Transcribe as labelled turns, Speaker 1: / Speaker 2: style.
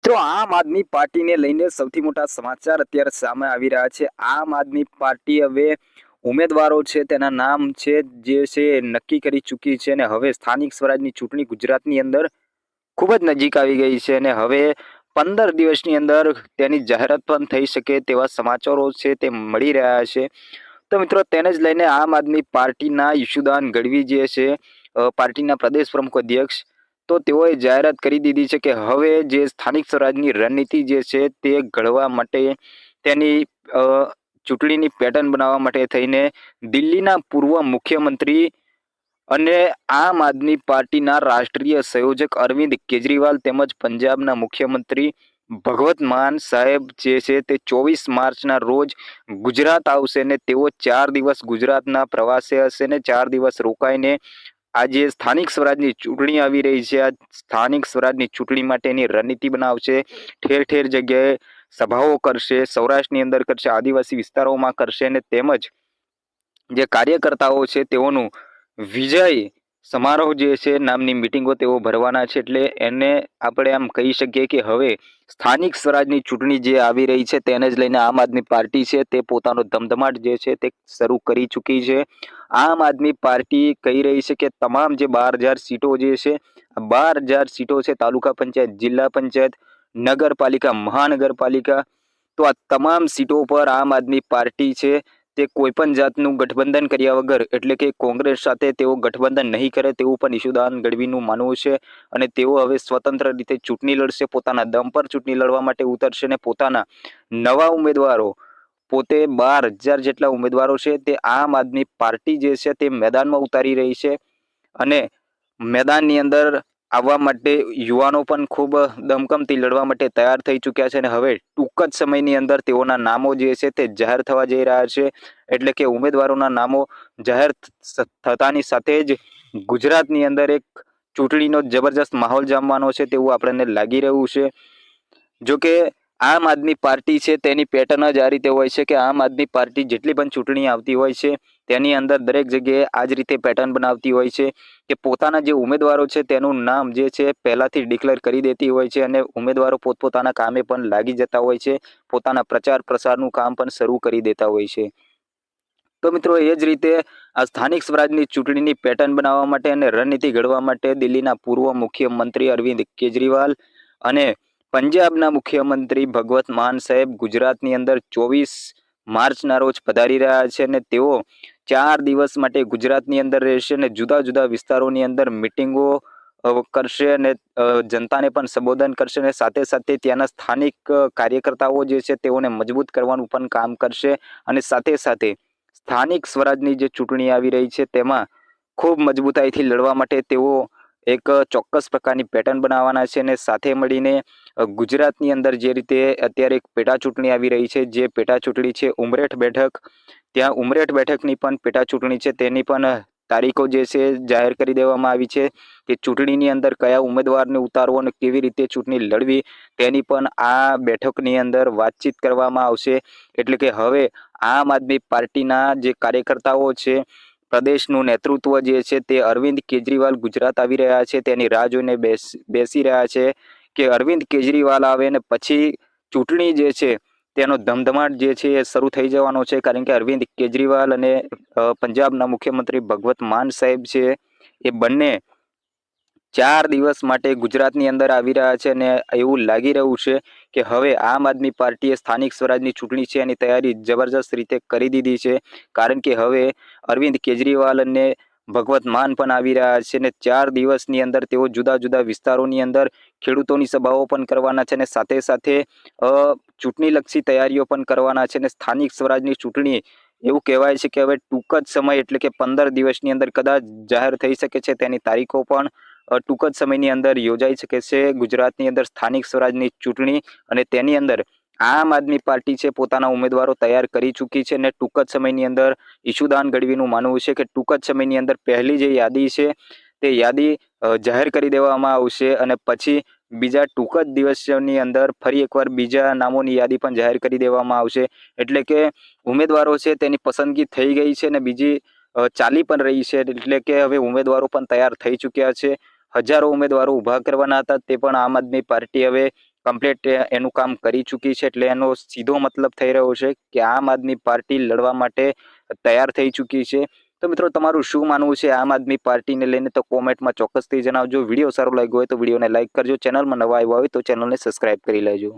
Speaker 1: મિત્રો આમ આદમી પાર્ટીને લઈને સૌથી મોટા સમાચાર અત્યારે સામે આવી રહ્યા છે। આમ આદમી પાર્ટી હવે ઉમેદવારો છે તેના નામ છે જે છે નક્કી કરી ચૂકી છે અને હવે સ્થાનિક સ્વરાજની ચૂંટણી ગુજરાતની અંદર ખૂબ જ નજીક આવી ગઈ છે અને હવે 15 દિવસની અંદર તેની જાહેરાત પણ થઈ શકે તેવા સમાચારો છે તે મળી રહ્યા છે। તો મિત્રો તેને જ લઈને આમ આદમી પાર્ટીના ઈશુદાન ગઢવી જે છે પાર્ટીના પ્રદેશ પ્રમુખ અધ્યક્ષ તો તેઓએ જાહેરાત કરી દીધી છે કે હવે જે સ્થાનિક સ્વરાજની રણનીતિ જે છે તે ઘડવા માટે તેની ચૂંટણીની પેટર્ન બનાવવા માટે થઈને દિલ્હીના પૂર્વ મુખ્યમંત્રી અને આમ આદમી પાર્ટીના રાષ્ટ્રીય સંયોજક અરવિંદ કેજરીવાલ તેમજ પંજાબના મુખ્યમંત્રી ભગવત માન સાહેબ જે છે તે 24 માર્ચના રોજ ગુજરાત આવશે ને તેઓ 4 દિવસ ગુજરાતના પ્રવાસે હશે ને 4 દિવસ રોકાઈને આજે સ્થાનિક સ્વરાજની ચૂંટણી આવી રહી છે। આ સ્થાનિક સ્વરાજની ચૂંટણી માટેની રણનીતિ બનાવશે, ઠેર ઠેર જગ્યાએ સભાઓ કરશે, સૌરાષ્ટ્રની અંદર કરશે, આદિવાસી વિસ્તારોમાં કરશે અને તેમજ જે કાર્યકર્તાઓ છે તેઓનું વિજય સમારોહ જે છે નામની મિટિંગો તેઓ ભરવાના છે। એટલે એને આપણે આમ કહી શકીએ કે હવે સ્થાનિક સ્વરાજની ચૂંટણી જે આવી રહી છે તેને જ લઈને આમ આદમી પાર્ટી છે તે પોતાનો ધમધમાટ જે છે તે શરૂ કરી ચૂકી છે। આમ આદમી પાર્ટી કહી રહી છે કે તમામ જે 12,000 સીટો જે છે 12,000 સીટો છે તાલુકા પંચાયત, જિલ્લા પંચાયત, નગરપાલિકા, મહાનગરપાલિકા, તો આ તમામ સીટો પર આમ આદમી પાર્ટી છે તે કોઈ પણ જાતનું ગઠબંધન કર્યા વગર એટલે કે કોંગ્રેસ સાથે તેઓ ગઠબંધન નહીં કરે તેવું પણ ઈશુદાન ગઢવીનું માનવું છે અને તેઓ હવે સ્વતંત્ર રીતે ચૂંટણી લડશે, પોતાના દમ પર ચૂંટણી લડવા માટે ઉતરશે અને પોતાના નવા ઉમેદવારો પોતે 12,000 જેટલા ઉમેદવારો છે તે આમ આદમી પાર્ટી જે છે તે મેદાનમાં ઉતારી રહી છે અને મેદાનની અંદર આવવા માટે યુવાનો પણ ખૂબ દમખમથી લડવા માટે તૈયાર થઈ ચૂક્યા છે અને હવે ટૂંક જ સમયની અંદર તેઓના નામો જે છે તે જાહેર થવા જઈ રહ્યા છે। એટલે કે ઉમેદવારોના નામો જાહેર થતાની સાથે જ ગુજરાતની અંદર એક ચૂંટણીનો જબરજસ્ત માહોલ જામવાનો છે તેવું આપણને લાગી રહ્યું છે। જો કે આમ આદમી પાર્ટી છે તેની પેટર્ન જ આ રીતે હોય છે કે આમ આદમી પાર્ટી જેટલી પણ ચૂંટણી આવતી હોય છે તેની અંદર દરેક જગ્યાએ આ જ રીતે પેટર્ન બનાવતી હોય છે કે પોતાના જે ઉમેદવારો છે તેનું નામ જે છે પહેલાથી ડિક્લેર કરી દેતી હોય છે અને ઉમેદવારો પોતપોતાના કામે પણ લાગી જતા હોય છે, પોતાના પ્રચાર પ્રસારનું કામ પણ શરૂ કરી દેતા હોય છે। તો મિત્રો એ જ રીતે આ સ્થાનિક સ્વરાજની ચૂંટણીની પેટર્ન બનાવવા માટે અને રણનીતિ ઘડવા માટે દિલ્હીના પૂર્વ મુખ્યમંત્રી અરવિંદ કેજરીવાલ અને પંજાબના મુખ્યમંત્રી ભગવત માન સાહેબ ગુજરાતની અંદર 24 માર્ચના રોજ પધારી રહ્યા છે અને તેઓ 4 દિવસ માટે ગુજરાતની અંદર રહેશે અને જુદા જુદા વિસ્તારોની અંદર મિટિંગો કરશે અને જનતાને પણ સંબોધન કરશે અને સાથે સાથે ત્યાંના સ્થાનિક કાર્યકર્તાઓ જે છે તેઓને મજબૂત કરવાનું પણ કામ કરશે અને સાથે સાથે સ્થાનિક સ્વરાજની જે ચૂંટણી આવી રહી છે તેમાં ખૂબ મજબૂતાઈથી લડવા માટે તેઓ એક ચોક્કસ પ્રકારની પેટર્ન બનાવવાના છે અને સાથે મળીને ગુજરાતની અંદર જે રીતે અત્યારે એક પેટા ચૂંટણી આવી રહી છે જે પેટા ચૂંટણી છે ઉમરેઠ બેઠક, ત્યાં ઉમરેઠ બેઠકની પણ પેટા ચૂંટણી છે તેની પણ તારીખો જે છે જાહેર કરી દેવામાં આવી છે કે ચૂંટણીની અંદર કયા ઉમેદવારને ઉતારવો અને કેવી રીતે ચૂંટણી લડવી તેની પણ આ બેઠકની અંદર વાતચીત કરવામાં આવશે। એટલે કે હવે આમ આદમી પાર્ટીના જે કાર્યકર્તાઓ છે પ્રદેશનું નેતૃત્વ જે છે તે અરવિંદ કેજરીવાલ ગુજરાત આવી રહ્યા છે તેની રાહ જોઈને બેસી રહ્યા છે કે અરવિંદ કેજરીવાલ આવે ને પછી ચૂંટણી જે છે તેનો ધમધમાટ જે છે એ શરૂ થઈ જવાનો છે કારણ કે અરવિંદ કેજરીવાલ અને પંજાબના મુખ્યમંત્રી ભગવત માન સાહેબ છે એ બંને 4 દિવસ માટે ગુજરાતની અંદર આવી રહ્યા છે અને એવું લાગી રહ્યું છે કે હવે આમ આદમી પાર્ટીએ સ્થાનિક સ્વરાજની ચૂંટણી છે એની તૈયારી જબરજસ્ત રીતે કરી દીધી છે કારણ કે હવે અરવિંદ કેજરીવાલ અને ભગવત માન પણ આવી રહ્યા છે અને 4 દિવસની અંદર તેઓ જુદા જુદા વિસ્તારોની અંદર ખેડૂતોની સભાઓ પણ કરવાના છે અને સાથે સાથે ચૂંટણીલક્ષી તૈયારીઓ પણ કરવાના છે અને સ્થાનિક સ્વરાજની ચૂંટણી એવું કહેવાય છે કે હવે ટૂંક જ સમય એટલે કે 15 દિવસની અંદર કદાચ જાહેર થઈ શકે છે તેની તારીખો પણ ટૂંક જ સમયની અંદર યોજાઈ શકે છે ગુજરાતની અંદર સ્થાનિક સ્વરાજની ચૂંટણી અને તેની અંદર આમ આદમી પાર્ટી છે પોતાના ઉમેદવારો તૈયાર કરી ચૂકી છે અને ટૂંક જ સમયની અંદર ઈશુદાન ગઢવીનું માનવું છે કે ટૂંક જ સમયની અંદર પહેલી જે યાદી છે તે યાદી જાહેર કરી દેવામાં આવશે અને પછી બીજા ટૂંક જ દિવસની અંદર ફરી એકવાર બીજા નામોની યાદી પણ જાહેર કરી દેવામાં આવશે। એટલે કે ઉમેદવારો છે તેની પસંદગી થઈ ગઈ છે અને બીજી ચાલી પણ રહી છે એટલે કે હવે ઉમેદવારો પણ તૈયાર થઈ ચૂક્યા છે। હજારો ઉમેદવારો ઊભા કરવાના હતા તે પણ આમ આદમી પાર્ટી હવે કમ્પ્લીટ એનું કામ કરી ચૂકી છે, એટલે એનો સીધો મતલબ થઈ રહ્યો છે કે આમ આદમી પાર્ટી લડવા માટે તૈયાર થઈ ચૂકી છે। તો મિત્રો તમારું શું માનવું છે આમ આદમી પાર્ટીને લઈને, તો કોમેન્ટમાં ચોક્કસથી જણાવજો। વિડીયો સારો લાગ્યો હોય તો વિડીયોને લાઇક કરજો, ચેનલમાં નવા આવ્યા હોય તો ચેનલને સબસ્ક્રાઇબ કરી લેજો।